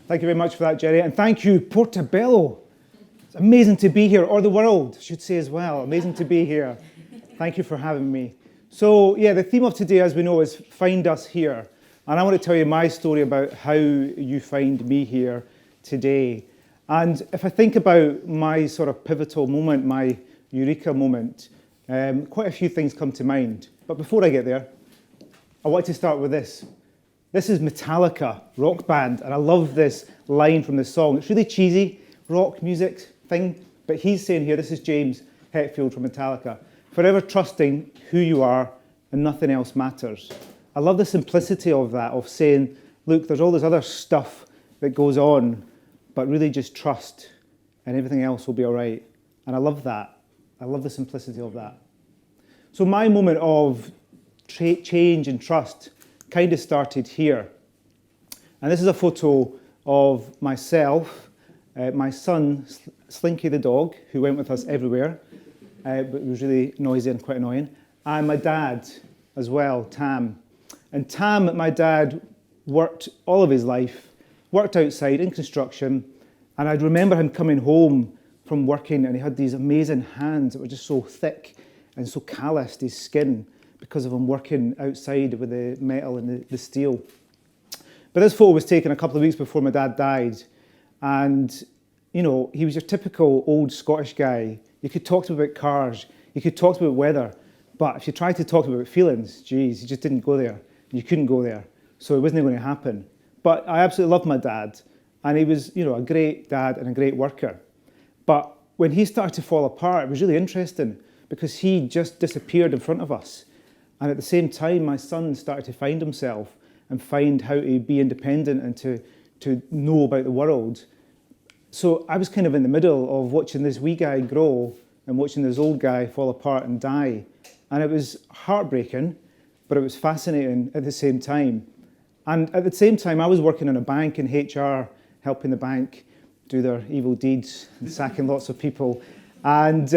Thank you very much for that, Jerry. And thank you, Portobello. It's amazing to be here, or the world, I should say as well. Amazing to be here. Thank you for having me. So, yeah, the theme of today, as we know, is Find Us Here. And I want to tell you my story about how you find me here today. And if I think about my sort of pivotal moment, my eureka moment, quite a few things come to mind. But before I get there, I want to start with this. This is Metallica, rock band, and I love this line from the song. It's really cheesy, rock music thing, but he's saying here, this is James Hetfield from Metallica, forever trusting who you are and nothing else matters. I love the simplicity of that, of saying, look, there's all this other stuff that goes on, but really just trust and everything else will be all right. And I love that. I love the simplicity of that. So my moment of change and trust kind of started here. And this is a photo of myself, my son, Slinky the dog, who went with us everywhere, but was really noisy and quite annoying, and my dad as well, Tam. And Tam, my dad, worked all of his life, worked outside in construction, and I'd remember him coming home from working and he had these amazing hands that were just so thick and so calloused, his skin, because of him working outside with the metal and the steel. But this photo was taken a couple of weeks before my dad died. And, you know, he was your typical old Scottish guy. You could talk to him about cars, you could talk to him about weather, but if you tried to talk to him about feelings, geez, you just didn't go there. You couldn't go there. So it wasn't going to happen. But I absolutely loved my dad. And he was, you know, a great dad and a great worker. But when he started to fall apart, it was really interesting because he just disappeared in front of us. And at the same time, my son started to find himself and find how to be independent and to know about the world. So I was kind of in the middle of watching this wee guy grow and watching this old guy fall apart and die. And it was heartbreaking, but it was fascinating at the same time. And at the same time, I was working in a bank in HR, helping the bank do their evil deeds and sacking lots of people, and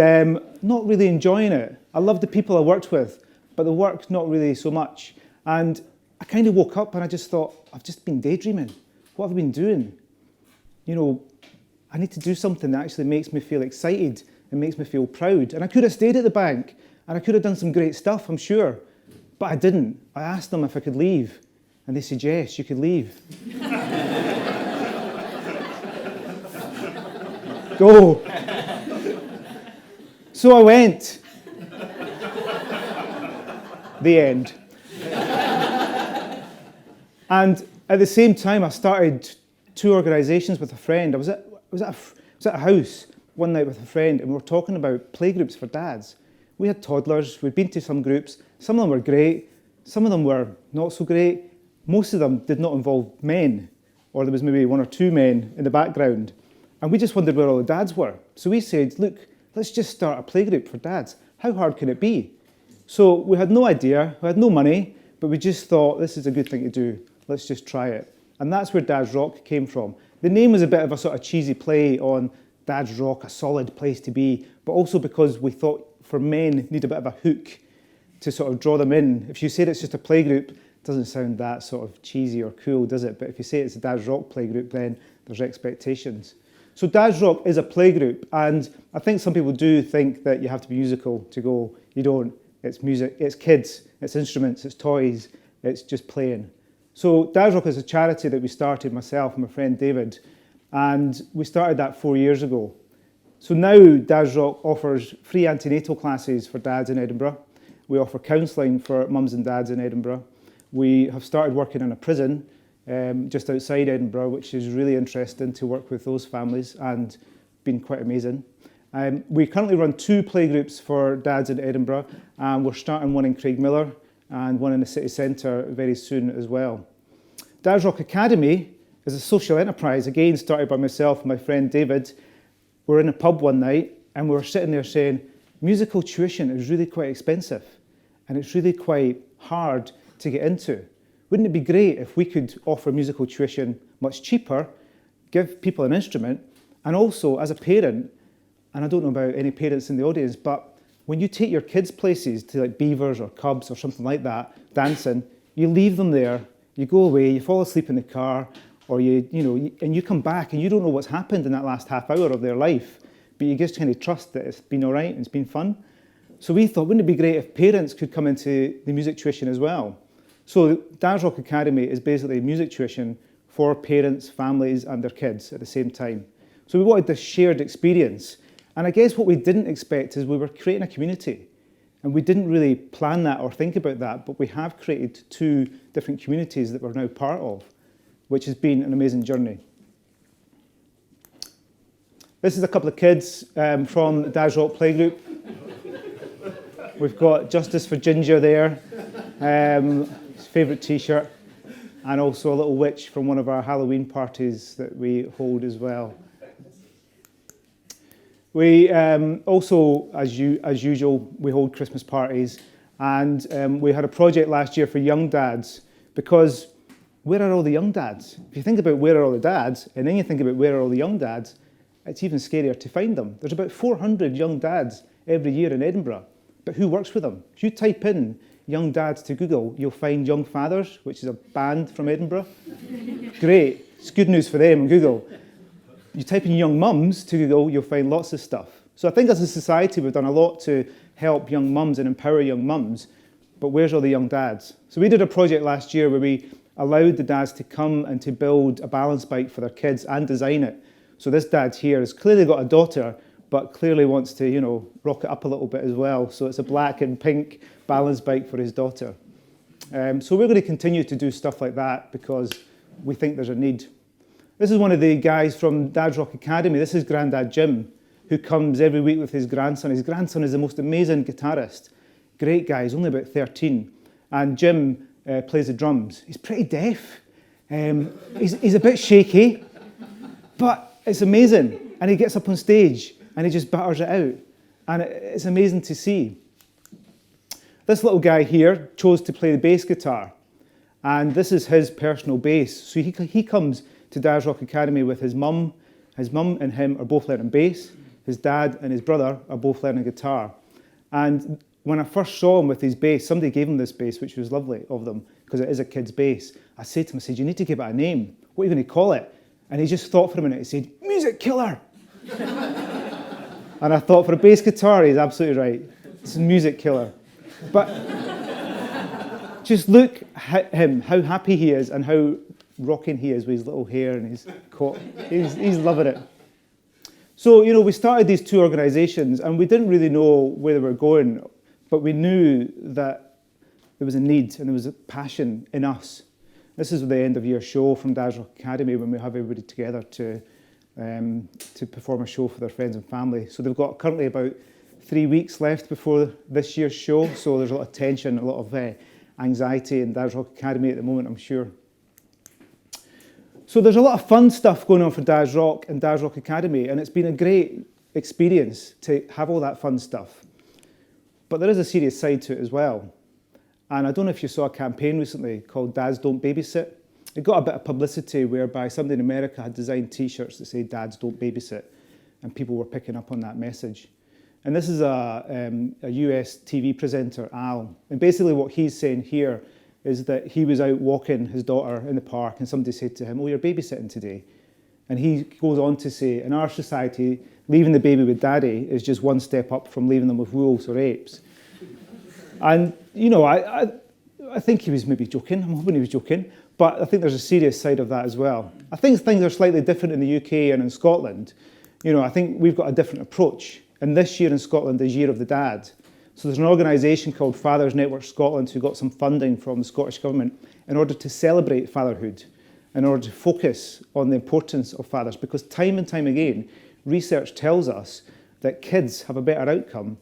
not really enjoying it. I loved the people I worked with, but the work, not really so much. And I kind of woke up and I just thought, I've just been daydreaming. What have I been doing? You know, I need to do something that actually makes me feel excited and makes me feel proud. And I could have stayed at the bank and I could have done some great stuff, I'm sure. But I didn't. I asked them if I could leave. And they said, yes, you could leave. Go. So I went. The end. And at the same time, I started 2 organisations with a friend. I was at a house one night with a friend, and we were talking about playgroups for dads. We had toddlers. We'd been to some groups. Some of them were great. Some of them were not so great. Most of them did not involve men, or there was maybe 1 or 2 men in the background. And we just wondered where all the dads were. So we said, look, let's just start a playgroup for dads. How hard can it be? So we had no idea, we had no money, but we just thought, this is a good thing to do. Let's just try it. And that's where Dad's Rock came from. The name was a bit of a sort of cheesy play on Dad's Rock, a solid place to be, but also because we thought for men need a bit of a hook to sort of draw them in. If you said it's just a playgroup, it doesn't sound that sort of cheesy or cool, does it? But if you say it's a Dad's Rock playgroup, then there's expectations. So Dad's Rock is a playgroup, and I think some people do think that you have to be musical to go. You don't. It's music, it's kids, it's instruments, it's toys, it's just playing. So Dad's Rock is a charity that we started, myself and my friend David, and we started that 4 years ago. So now Dad's Rock offers free antenatal classes for dads in Edinburgh. We offer counselling for mums and dads in Edinburgh. We have started working in a prison just outside Edinburgh, which is really interesting to work with those families and been quite amazing. We currently run 2 playgroups for dads in Edinburgh, and we're starting one in Craigmillar and one in the city centre very soon as well. Dad's Rock Academy is a social enterprise, again started by myself and my friend David. We were in a pub one night and we were sitting there saying, musical tuition is really quite expensive and it's really quite hard to get into. Wouldn't it be great if we could offer musical tuition much cheaper, give people an instrument, and also as a parent, and I don't know about any parents in the audience, but when you take your kids places to like Beavers or Cubs or something like that, dancing, you leave them there, you go away, you fall asleep in the car, or and you come back and you don't know what's happened in that last half hour of their life, but you just kind of trust that it's been all right and it's been fun. So we thought, wouldn't it be great if parents could come into the music tuition as well? So Dad's Rock Academy is basically music tuition for parents, families, and their kids at the same time. So we wanted this shared experience. And I guess what we didn't expect is we were creating a community. And we didn't really plan that or think about that, but we have created 2 different communities that we're now part of, which has been an amazing journey. This is a couple of kids from the Dad's Rock Playgroup. We've got Justice for Ginger there, his favourite t-shirt, and also a little witch from one of our Halloween parties that we hold as well. We also, as usual, we hold Christmas parties, and we had a project last year for young dads, because where are all the young dads? If you think about where are all the dads, and then you think about where are all the young dads, it's even scarier to find them. There's about 400 young dads every year in Edinburgh, but who works with them? If you type in young dads to Google, you'll find Young Fathers, which is a band from Edinburgh. Great, it's good news for them on Google. You type in young mums to Google, you'll find lots of stuff. So I think as a society, we've done a lot to help young mums and empower young mums, but where's all the young dads? So we did a project last year where we allowed the dads to come and to build a balance bike for their kids and design it. So this dad here has clearly got a daughter, but clearly wants to, rock it up a little bit as well. So it's a black and pink balance bike for his daughter. So we're going to continue to do stuff like that because we think there's a need. This is one of the guys from Dad's Rock Academy. This is Grandad Jim, who comes every week with his grandson. His grandson is the most amazing guitarist. Great guy, he's only about 13. And Jim plays the drums. He's pretty deaf. He's a bit shaky, but it's amazing. And he gets up on stage and he just batters it out. And it's amazing to see. This little guy here chose to play the bass guitar. And this is his personal bass. So he comes to Dad's Rock Academy with his mum. His mum and him are both learning bass. His dad and his brother are both learning guitar. And when I first saw him with his bass, somebody gave him this bass, which was lovely of them, because it is a kid's bass. I said to him, you need to give it a name. What are you going to call it? And he just thought for a minute. He said, Music Killer. And I thought, for a bass guitar, he's absolutely right. It's a Music Killer. But just look at him, how happy he is and how rocking he is with his little hair and his coat. He's loving it. So, we started these 2 organisations and we didn't really know where they were going, but we knew that there was a need and there was a passion in us. This is the end of year show from Dad's Rock Academy when we have everybody together to perform a show for their friends and family. So they've got currently about 3 weeks left before this year's show, so there's a lot of tension, a lot of anxiety in Dad's Rock Academy at the moment, I'm sure. So there's a lot of fun stuff going on for Dad's Rock and Dad's Rock Academy, and it's been a great experience to have all that fun stuff. But there is a serious side to it as well. And I don't know if you saw a campaign recently called Dads Don't Babysit. It got a bit of publicity whereby somebody in America had designed t-shirts that say Dads Don't Babysit, and people were picking up on that message. And this is a US TV presenter, Al. And basically what he's saying here is that he was out walking his daughter in the park and somebody said to him, "Oh, you're babysitting today." And he goes on to say, in our society, leaving the baby with daddy is just one step up from leaving them with wolves or apes. And, I think he was maybe joking. I'm hoping he was joking. But I think there's a serious side of that as well. I think things are slightly different in the UK and in Scotland. I think we've got a different approach. And this year in Scotland is Year of the Dad. So there's an organisation called Fathers Network Scotland who got some funding from the Scottish Government in order to celebrate fatherhood, in order to focus on the importance of fathers. Because time and time again, research tells us that kids have a better outcome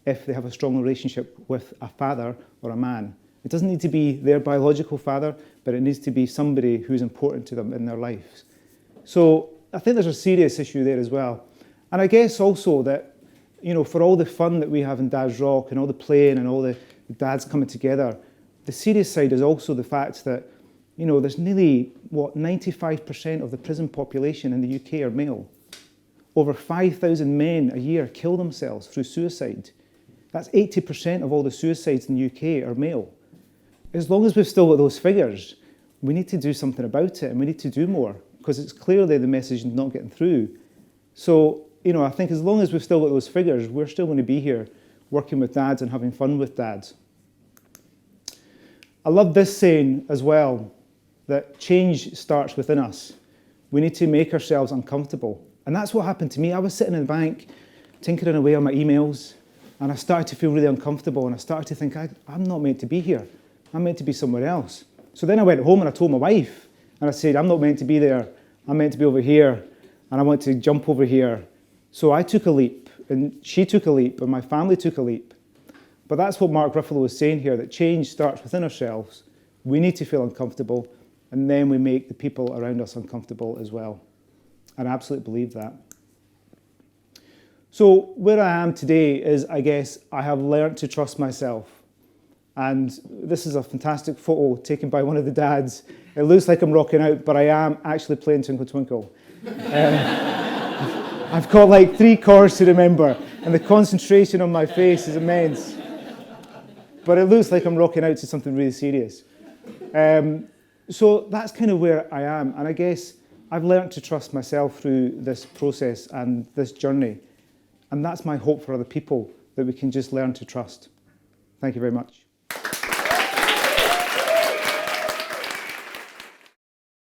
if they have a strong relationship with a father or a man. It doesn't need to be their biological father, but it needs to be somebody who's important to them in their lives. So I think there's a serious issue there as well. And I guess also that, for all the fun that we have in Dad's Rock and all the playing and all the dads coming together, the serious side is also the fact that, there's nearly, 95% of the prison population in the UK are male. Over 5,000 men a year kill themselves through suicide. That's 80% of all the suicides in the UK are male. As long as we've still got those figures, we need to do something about it, and we need to do more, because it's clearly the message is not getting through. So, I think as long as we've still got those figures, we're still going to be here working with dads and having fun with dads. I love this saying as well, that change starts within us. We need to make ourselves uncomfortable. And that's what happened to me. I was sitting in the bank, tinkering away on my emails, and I started to feel really uncomfortable, and I started to think, I'm not meant to be here. I'm meant to be somewhere else. So then I went home and I told my wife, and I said, I'm not meant to be there. I'm meant to be over here, and I want to jump over here. So I took a leap, and she took a leap, and my family took a leap. But that's what Mark Ruffalo was saying here, that change starts within ourselves. We need to feel uncomfortable, and then we make the people around us uncomfortable as well. And I absolutely believe that. So where I am today is, I guess, I have learned to trust myself. And this is a fantastic photo taken by one of the dads. It looks like I'm rocking out, but I am actually playing Twinkle Twinkle. I've got like 3 chords to remember, and the concentration on my face is immense. But it looks like I'm rocking out to something really serious. So that's kind of where I am. And I guess I've learned to trust myself through this process and this journey. And that's my hope for other people, that we can just learn to trust. Thank you very much.